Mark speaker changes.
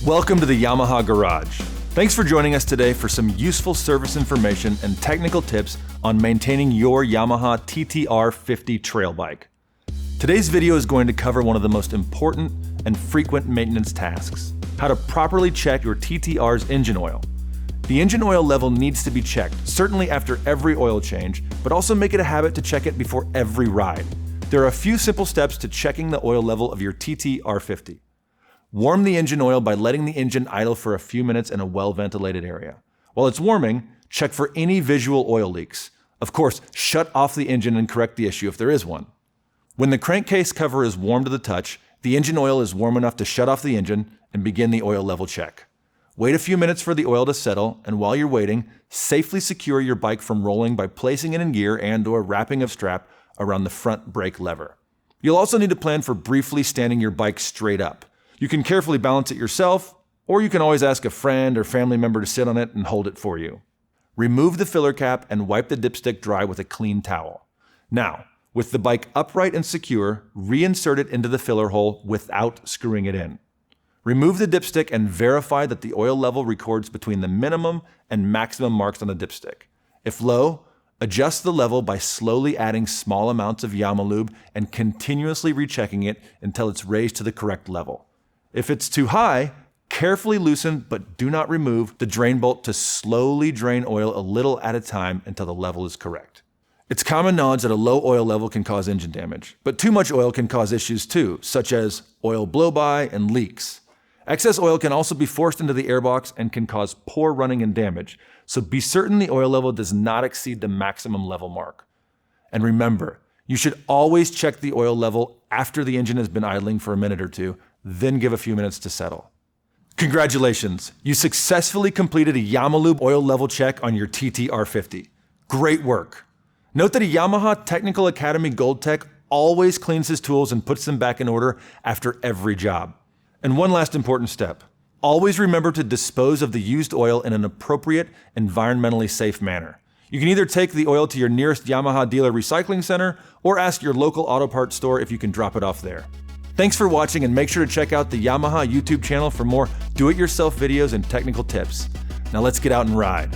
Speaker 1: Welcome to the Yamaha Garage. Thanks for joining us today for some useful service information and technical tips on maintaining your Yamaha TT-R50 trail bike. Today's video is going to cover one of the most important and frequent maintenance tasks: how to properly check your TT-R's engine oil. The engine oil level needs to be checked, certainly after every oil change, but also make it a habit to check it before every ride. There are a few simple steps to checking the oil level of your TT-R50. Warm the engine oil by letting the engine idle for a few minutes in a well-ventilated area. While it's warming, check for any visual oil leaks. Of course, shut off the engine and correct the issue if there is one. When the crankcase cover is warm to the touch, the engine oil is warm enough to shut off the engine and begin the oil level check. Wait a few minutes for the oil to settle, and while you're waiting, safely secure your bike from rolling by placing it in gear and/or wrapping of strap around the front brake lever. You'll also need to plan for briefly standing your bike straight up. You can carefully balance it yourself, or you can always ask a friend or family member to sit on it and hold it for you. Remove the filler cap and wipe the dipstick dry with a clean towel. Now, with the bike upright and secure, reinsert it into the filler hole without screwing it in. Remove the dipstick and verify that the oil level records between the minimum and maximum marks on the dipstick. If low, adjust the level by slowly adding small amounts of Yamalube and continuously rechecking it until it's raised to the correct level. If it's too high, carefully loosen but do not remove the drain bolt to slowly drain oil a little at a time until the level is correct. It's common knowledge that a low oil level can cause engine damage, but too much oil can cause issues too, such as oil blow-by and leaks. Excess oil can also be forced into the airbox and can cause poor running and damage, so be certain the oil level does not exceed the maximum level mark. And remember, you should always check the oil level after the engine has been idling for a minute or two, then give a few minutes to settle. Congratulations! You successfully completed a Yamalube oil level check on your TT-R50. Great work! Note that a Yamaha Technical Academy Gold Tech always cleans his tools and puts them back in order after every job. And one last important step. Always remember to dispose of the used oil in an appropriate, environmentally safe manner. You can either take the oil to your nearest Yamaha dealer recycling center or ask your local auto parts store if you can drop it off there. Thanks for watching, and make sure to check out the Yamaha YouTube channel for more do-it-yourself videos and technical tips. Now let's get out and ride.